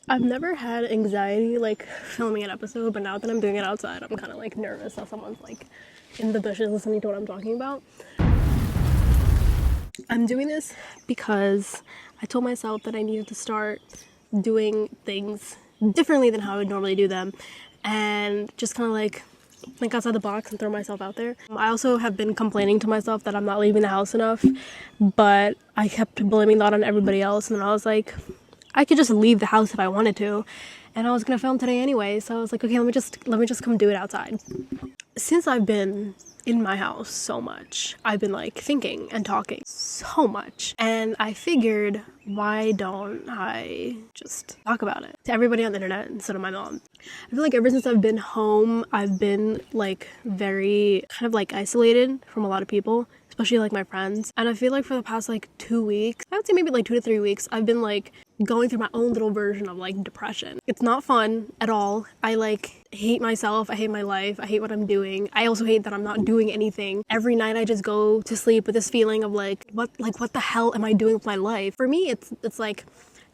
I've never had anxiety like filming an episode, but now that I'm doing it outside, I'm kind of like nervous that someone's like in the bushes listening to what I'm talking about. I'm doing this because I told myself that I needed to start doing things differently than how I would normally do them and just kind of like think outside the box and throw myself out there. I also have been complaining to myself that I'm not leaving the house enough, but I kept blaming that on everybody else, and then I was like, I could just leave the house if I wanted to, and I was gonna film today anyway, so I was like, okay, let me just come do it outside. Since I've been in my house so much, I've been like thinking and talking so much, and I figured, why don't I just talk about it to everybody on the internet instead of my mom? I feel like ever since I've been home, I've been like very kind of like isolated from a lot of people, especially like my friends. And I feel like for the past like 2 weeks, I would say maybe like 2 to 3 weeks, I've been like going through my own little version of like depression. It's not fun at all. I like hate myself. I hate my life. I hate what I'm doing. I also hate that I'm not doing anything. Every night I just go to sleep with this feeling of like what the hell am I doing with my life? For me, it's like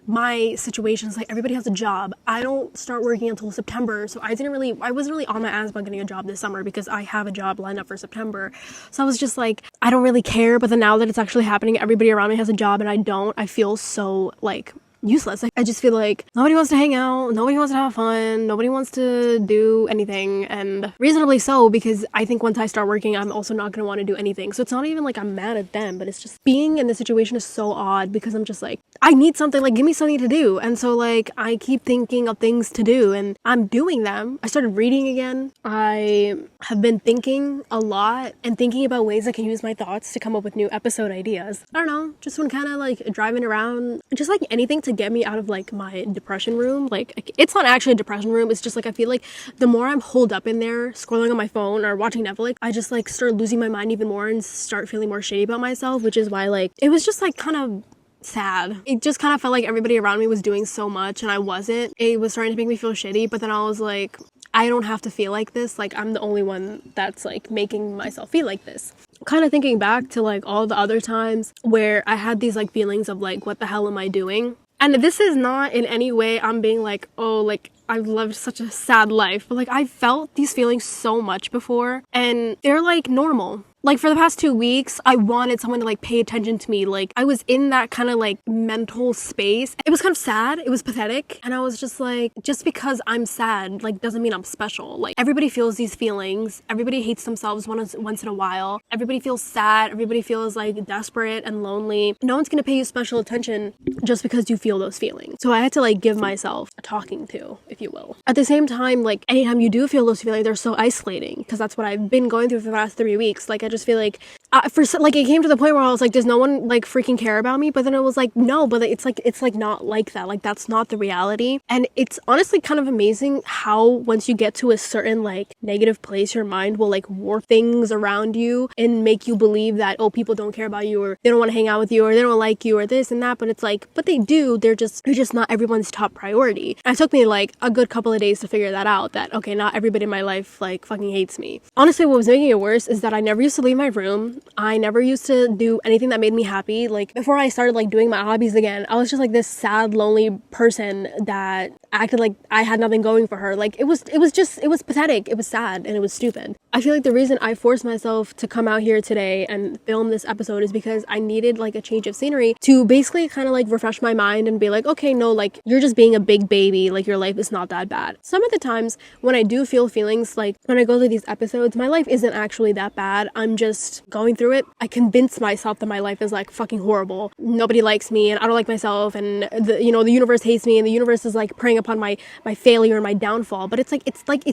my situation is like everybody has a job. I don't start working until September, so I wasn't really on my ass about getting a job this summer because I have a job lined up for September. So I was just like, I don't really care, but then now that it's actually happening, everybody around me has a job and I don't. I feel so like useless. I just feel like nobody wants to hang out, nobody wants to have fun, nobody wants to do anything, and reasonably so, because I think once I start working, I'm also not going to want to do anything. So it's not even like I'm mad at them, but it's just being in this situation is so odd because I'm just like, I need something, like give me something to do. And so like I keep thinking of things to do and I'm doing them. I started reading again. I have been thinking a lot and thinking about ways I can use my thoughts to come up with new episode ideas. I don't know, just when kind of like driving around, just like anything to get me out of like my depression room. Like it's not actually a depression room, it's just like I feel like the more I'm holed up in there scrolling on my phone or watching Netflix, I just like start losing my mind even more and start feeling more shitty about myself, which is why like it was just like kind of sad. It just kind of felt like everybody around me was doing so much and I wasn't. It was starting to make me feel shitty, but then I was like, I don't have to feel like this. Like I'm the only one that's like making myself feel like this. Kind of thinking back to like all the other times where I had these like feelings of like, what the hell am I doing? And this is not in any way I'm being like, oh, like I've lived such a sad life, but like I felt these feelings so much before and they're like normal. Like for the past 2 weeks, I wanted someone to like pay attention to me. Like I was in that kind of like mental space. It was kind of sad. It was pathetic. And I was just like, just because I'm sad, like doesn't mean I'm special. Like everybody feels these feelings. Everybody hates themselves once in a while. Everybody feels sad. Everybody feels like desperate and lonely. No one's gonna pay you special attention just because you feel those feelings. So I had to like give myself a talking to, if you will. At the same time, like anytime you do feel those feelings, they're so isolating because that's what I've been going through for the past 3 weeks. Like I just feel like it came to the point where I was like, does no one like freaking care about me? But then it was like, no, but it's like not like that. Like that's not the reality. And it's honestly kind of amazing how once you get to a certain like negative place, your mind will like warp things around you and make you believe that, oh, people don't care about you or they don't want to hang out with you or they don't like you or this and that. But it's like, but they do. They're just not everyone's top priority. And it took me like a good couple of days to figure that out, that okay, not everybody in my life like fucking hates me. Honestly, what was making it worse is that I never used to leave my room. I never used to do anything that made me happy. Like before I started like doing my hobbies again, I was just like this sad, lonely person that acted like I had nothing going for her. Like it was pathetic. It was sad and it was stupid. I feel like the reason I forced myself to come out here today and film this episode is because I needed like a change of scenery to basically kind of like refresh my mind and be like, okay, no, like you're just being a big baby. Like your life is not that bad. Some of the times when I do feel feelings, like when I go through these episodes, my life isn't actually that bad. I'm just going through it. I convince myself that my life is like fucking horrible. Nobody likes me and I don't like myself and the universe hates me and the universe is like preying upon my failure and my downfall. But it's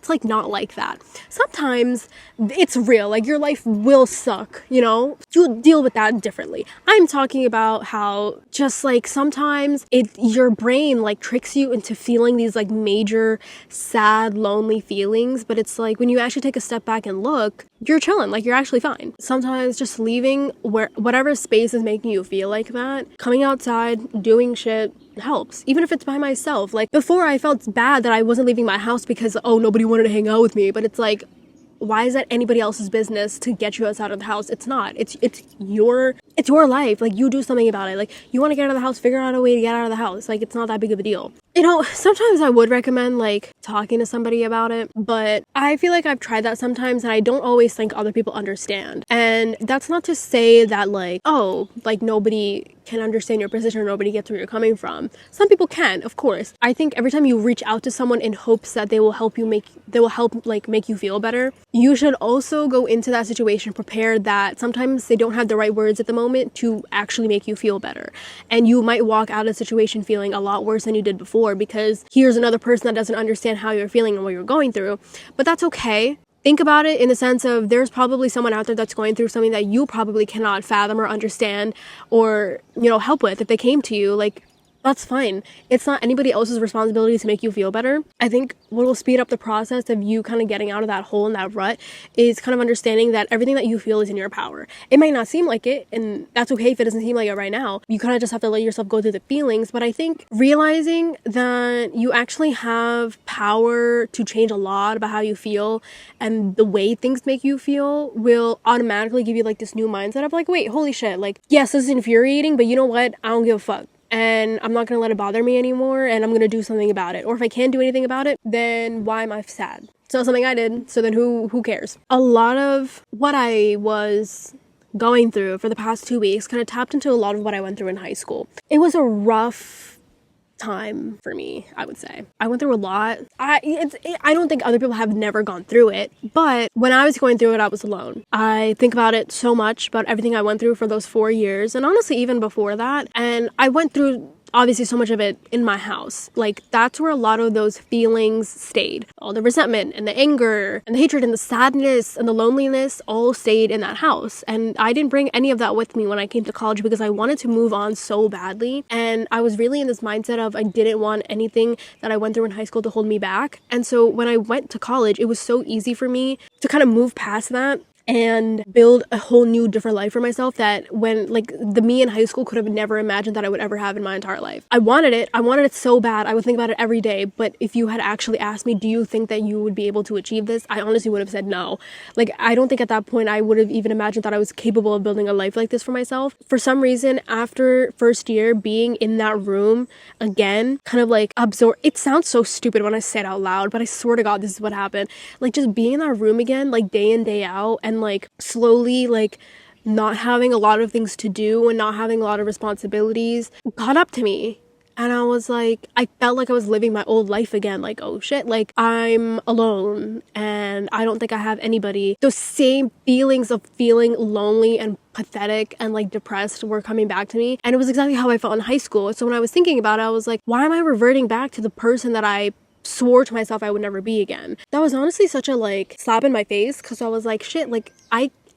like not like that. Sometimes it's real. Like your life will suck, you deal with that differently. I'm talking about how just like sometimes your brain like tricks you into feeling these like major sad, lonely feelings, but it's like when you actually take a step back and look, you're chilling, like you're actually fine. Sometimes just leaving whatever space is making you feel like that, coming outside, doing shit helps, even if it's by myself. Like before I felt bad that I wasn't leaving my house because, oh, nobody wanted to hang out with me, but it's like, why is that anybody else's business to get you outside of the house? It's not. It's your life. Like you do something about it. Like you want to get out of the house, figure out a way to get out of the house. Like it's not that big of a deal. Sometimes I would recommend like talking to somebody about it, but I feel like I've tried that sometimes and I don't always think other people understand. And that's not to say that like, oh, like nobody can understand your position or nobody gets where you're coming from. Some people can, of course. I think every time you reach out to someone in hopes that they will help make you feel better, you should also go into that situation prepared that sometimes they don't have the right words at the moment to actually make you feel better. And you might walk out of the situation feeling a lot worse than you did before because here's another person that doesn't understand how you're feeling and what you're going through. But that's okay. Think about it in the sense of there's probably someone out there that's going through something that you probably cannot fathom or understand or, help with if they came to you. Like, that's fine. It's not anybody else's responsibility to make you feel better. I think what will speed up the process of you kind of getting out of that hole and that rut is kind of understanding that everything that you feel is in your power. It might not seem like it, and that's okay if it doesn't seem like it right now. You kind of just have to let yourself go through the feelings. But I think realizing that you actually have power to change a lot about how you feel and the way things make you feel will automatically give you like this new mindset of like, wait, holy shit, like, yes, this is infuriating, but you know what? I don't give a fuck. And I'm not going to let it bother me anymore, and I'm going to do something about it. Or if I can't do anything about it, then why am I sad? It's not something I did, so then who cares? A lot of what I was going through for the past 2 weeks kind of tapped into a lot of what I went through in high school. It was a rough time for me, I would say. I went through a lot. I don't think other people have never gone through it, but when I was going through it, I was alone. I think about it so much, about everything I went through for those 4 years, and honestly, even before that. And I went through obviously so much of it in my house. Like, that's where a lot of those feelings stayed. All the resentment and the anger and the hatred and the sadness and the loneliness all stayed in that house. And I didn't bring any of that with me when I came to college because I wanted to move on so badly. And I was really in this mindset of I didn't want anything that I went through in high school to hold me back. And so when I went to college, it was so easy for me to kind of move past that and build a whole new different life for myself that when like the me in high school could have never imagined that I would ever have in my entire life. I wanted it so bad. I would think about it every day. But if you had actually asked me, do you think that you would be able to achieve this? I honestly would have said no. Like, I don't think at that point I would have even imagined that I was capable of building a life like this for myself. For some reason, after first year, being in that room again, kind of like absorb. It sounds so stupid when I say it out loud, but I swear to God, this is what happened. Like, just being in that room again, like day in, day out, and like slowly like not having a lot of things to do and not having a lot of responsibilities caught up to me. And I was like, I felt like I was living my old life again. Like, oh shit, like I'm alone and I don't think I have anybody. Those same feelings of feeling lonely and pathetic and like depressed were coming back to me. And it was exactly how I felt in high school. So when I was thinking about it, I was like, why am I reverting back to the person that I swore to myself I would never be again? That was honestly such a like slap in my face because I was like, shit, like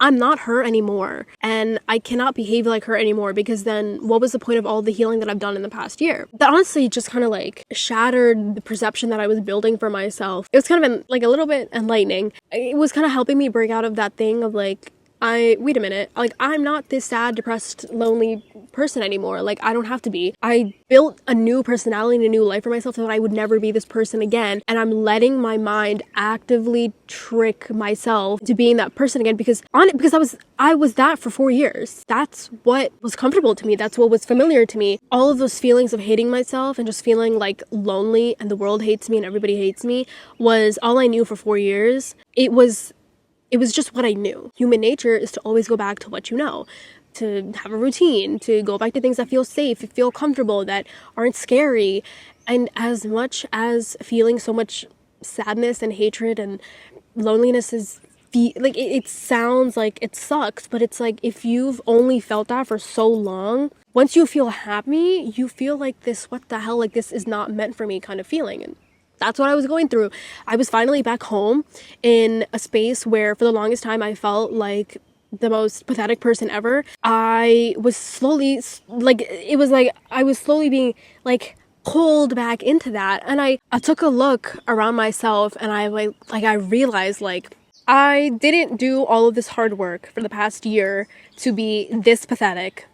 I'm not her anymore and I cannot behave like her anymore because then what was the point of all the healing that I've done in the past year? That honestly just kind of like shattered the perception that I was building for myself. It was kind of like a little bit enlightening. It was kind of helping me break out of that thing of like, wait a minute, like I'm not this sad, depressed, lonely person anymore. Like I don't have to be. I built a new personality and a new life for myself so that I would never be this person again. And I'm letting my mind actively trick myself to being that person again because I was that for 4 years. That's what was comfortable to me. That's what was familiar to me. All of those feelings of hating myself and just feeling like lonely and the world hates me and everybody hates me was all I knew for 4 years. It was just what I knew. Human nature is to always go back to what you know, to have a routine, to go back to things that feel safe, feel comfortable, that aren't scary. And as much as feeling so much sadness and hatred and loneliness is like it sounds like it sucks, but it's like if you've only felt that for so long, once you feel happy, you feel like this, what the hell, like this is not meant for me kind of feeling. And that's what I was going through. I was finally back home in a space where for the longest time I felt like the most pathetic person ever. I was slowly, like, it was like I was slowly being like pulled back into that. And I took a look around myself and I realized like I didn't do all of this hard work for the past year to be this pathetic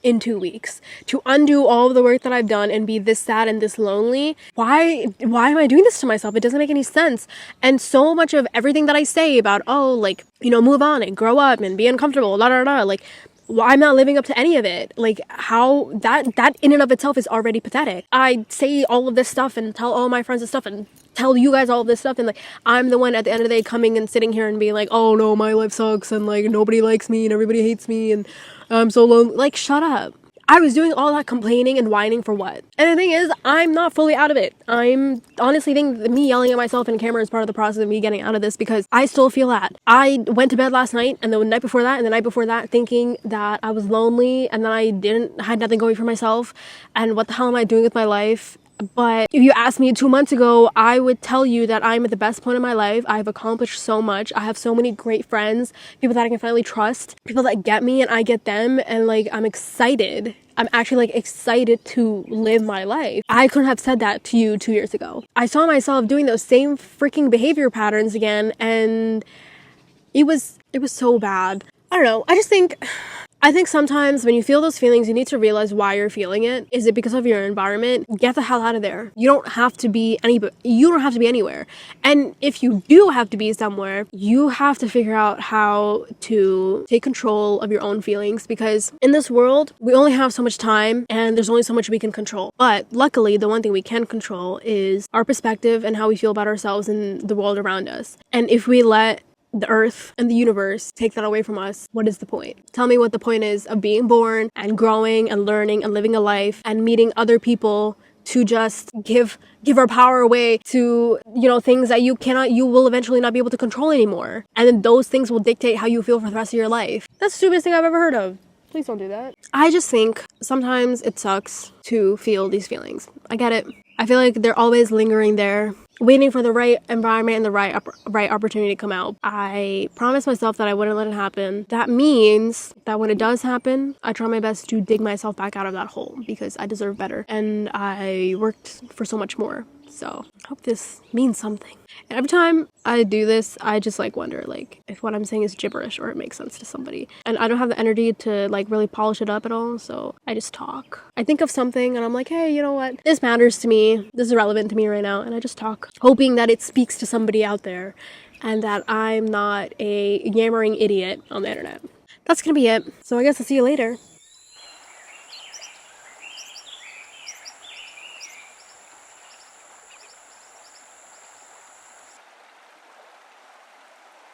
in 2 weeks, to undo all of the work that I've done and be this sad and this lonely. Why am I doing this to myself? It doesn't make any sense. And so much of everything that I say about, oh, like, you know, move on and grow up and be uncomfortable, la la la, like, well, I'm not living up to any of it. Like, how that in and of itself is already pathetic. I say all of this stuff and tell all my friends this stuff and tell you guys all of this stuff, and like I'm the one at the end of the day coming and sitting here and being like, oh no, my life sucks and like nobody likes me and everybody hates me and I'm so lonely. Like, shut up. I was doing all that complaining and whining for what? And the thing is, I'm not fully out of it. I'm honestly think that me yelling at myself in camera is part of the process of me getting out of this, because I still feel that. I went to bed last night and the night before that and the night before that thinking that I was lonely and that I had nothing going for myself and what the hell am I doing with my life? But if you asked me 2 months ago, I would tell you that I'm at the best point in my life. I've accomplished so much. I have so many great friends, people that I can finally trust, people that get me and I get them, and like I'm excited. I'm actually like excited to live my life. I couldn't have said that to you 2 years ago. I saw myself doing those same freaking behavior patterns again, and it was so bad. I don't know. I think sometimes when you feel those feelings, you need to realize why you're feeling it. Is it because of your environment? Get the hell out of there. You don't have to be anywhere. And if you do have to be somewhere, you have to figure out how to take control of your own feelings, because in this world, we only have so much time and there's only so much we can control. But luckily, the one thing we can control is our perspective and how we feel about ourselves and the world around us. And if we let the earth and the universe take that away from us, what is the point? Tell me what the point is of being born and growing and learning and living a life and meeting other people to just give our power away to, things that you will eventually not be able to control anymore. And then those things will dictate how you feel for the rest of your life. That's the stupidest thing I've ever heard of. Please don't do that. I just think sometimes it sucks to feel these feelings. I get it. I feel like they're always lingering there, waiting for the right environment and the right opportunity to come out. I promised myself that I wouldn't let it happen. That means that when it does happen, I try my best to dig myself back out of that hole, because I deserve better and I worked for so much more. So I hope this means something. And every time I do this, I just wonder if what I'm saying is gibberish or it makes sense to somebody. And I don't have the energy to really polish it up at all. So I just talk. I think of something and I'm like, hey, you know what? This matters to me. This is relevant to me right now. And I just talk, hoping that it speaks to somebody out there and that I'm not a yammering idiot on the internet. That's gonna be it. So I guess I'll see you later.